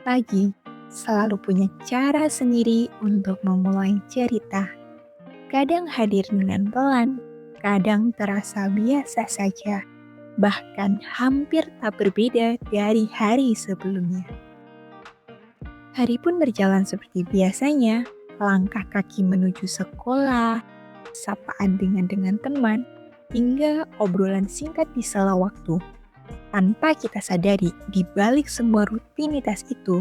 pagi selalu punya cara sendiri untuk memulai cerita. Kadang hadir dengan pelan, kadang terasa biasa saja, bahkan hampir tak berbeda dari hari sebelumnya. Hari pun berjalan seperti biasanya, langkah kaki menuju sekolah, sapaan dengan teman, hingga obrolan singkat di sela waktu. Tanpa kita sadari, di balik semua rutinitas itu,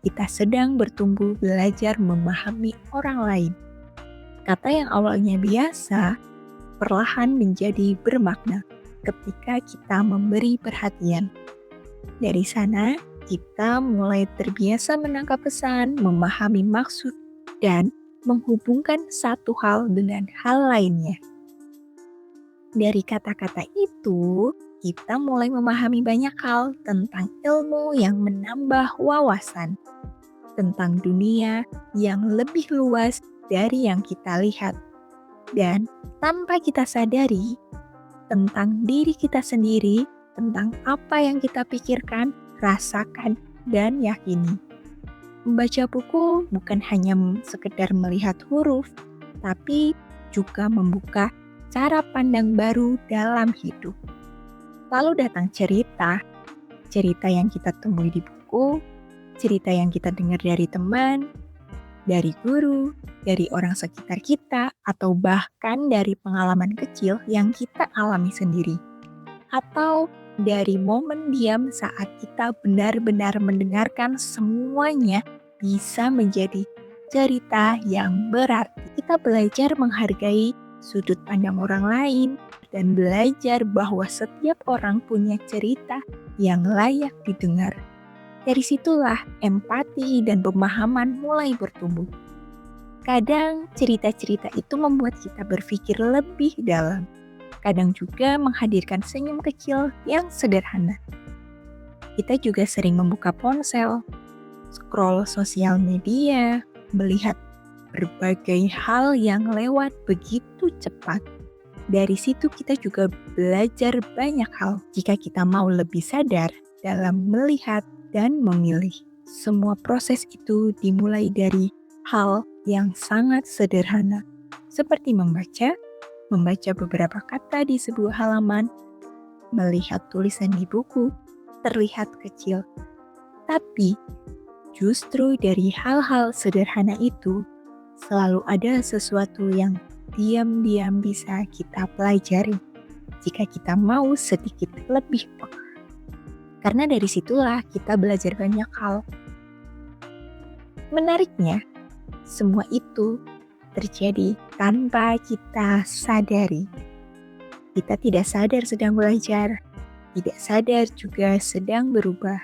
kita sedang bertumbuh belajar memahami orang lain. Kata yang awalnya biasa, perlahan menjadi bermakna ketika kita memberi perhatian. Dari sana, kita mulai terbiasa menangkap pesan, memahami maksud, dan menghubungkan satu hal dengan hal lainnya. Dari kata-kata itu, kita mulai memahami banyak hal tentang ilmu yang menambah wawasan, tentang dunia yang lebih luas dari yang kita lihat, dan tanpa kita sadari, tentang diri kita sendiri, tentang apa yang kita pikirkan, rasakan, dan yakini. Membaca buku bukan hanya sekedar melihat huruf, tapi juga membuka cara pandang baru dalam hidup. Lalu datang cerita yang kita temui di buku, cerita yang kita dengar dari teman, dari guru, dari orang sekitar kita, atau bahkan dari pengalaman kecil yang kita alami sendiri. Atau dari momen diam saat kita benar-benar mendengarkan semuanya bisa menjadi cerita yang berarti. Kita belajar menghargai sudut pandang orang lain dan belajar bahwa setiap orang punya cerita yang layak didengar. Dari situlah empati dan pemahaman mulai bertumbuh. Kadang cerita-cerita itu membuat kita berpikir lebih dalam. Kadang juga menghadirkan senyum kecil yang sederhana. Kita juga sering membuka ponsel, scroll sosial media, melihat berbagai hal yang lewat begitu cepat. Dari situ kita juga belajar banyak hal jika kita mau lebih sadar dalam melihat dan memilih. Semua proses itu dimulai dari hal yang sangat sederhana, seperti membaca beberapa kata di sebuah halaman, melihat tulisan di buku, terlihat kecil. Tapi, justru dari hal-hal sederhana itu, selalu ada sesuatu yang diam-diam bisa kita pelajari jika kita mau sedikit lebih peka. Karena dari situlah kita belajar banyak hal. Menariknya, semua itu terjadi tanpa kita sadari. Kita tidak sadar sedang belajar, tidak sadar juga sedang berubah.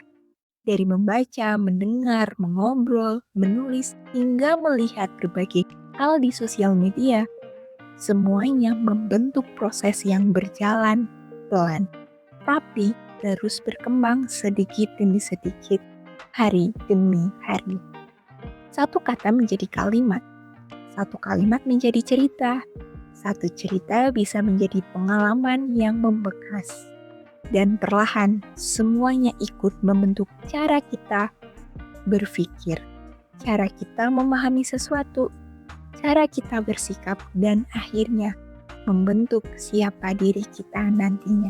Dari membaca, mendengar, mengobrol, menulis, hingga melihat berbagai hal di sosial media, semuanya membentuk proses yang berjalan pelan, tapi terus berkembang sedikit demi sedikit, hari demi hari. Satu kata menjadi kalimat, satu kalimat menjadi cerita, satu cerita bisa menjadi pengalaman yang membekas. Dan perlahan semuanya ikut membentuk cara kita berpikir, cara kita memahami sesuatu, cara kita bersikap, dan akhirnya membentuk siapa diri kita nantinya.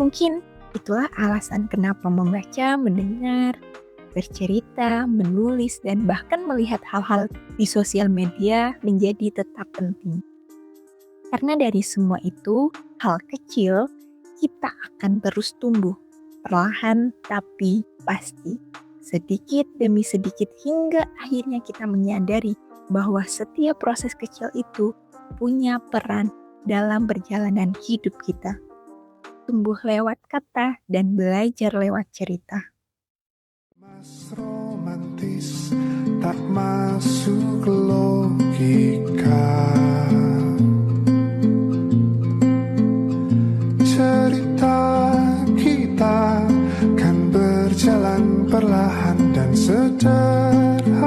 Mungkin itulah alasan kenapa membaca, mendengar, bercerita, menulis, dan bahkan melihat hal-hal di sosial media menjadi tetap penting. Karena dari semua itu, hal kecil, kita akan terus tumbuh, perlahan tapi pasti, sedikit demi sedikit hingga akhirnya kita menyadari bahwa setiap proses kecil itu punya peran dalam perjalanan hidup kita. Tumbuh lewat kata dan belajar lewat cerita. Mas romantis tak masuk logika. Cerita kita kan berjalan perlahan dan sederhana.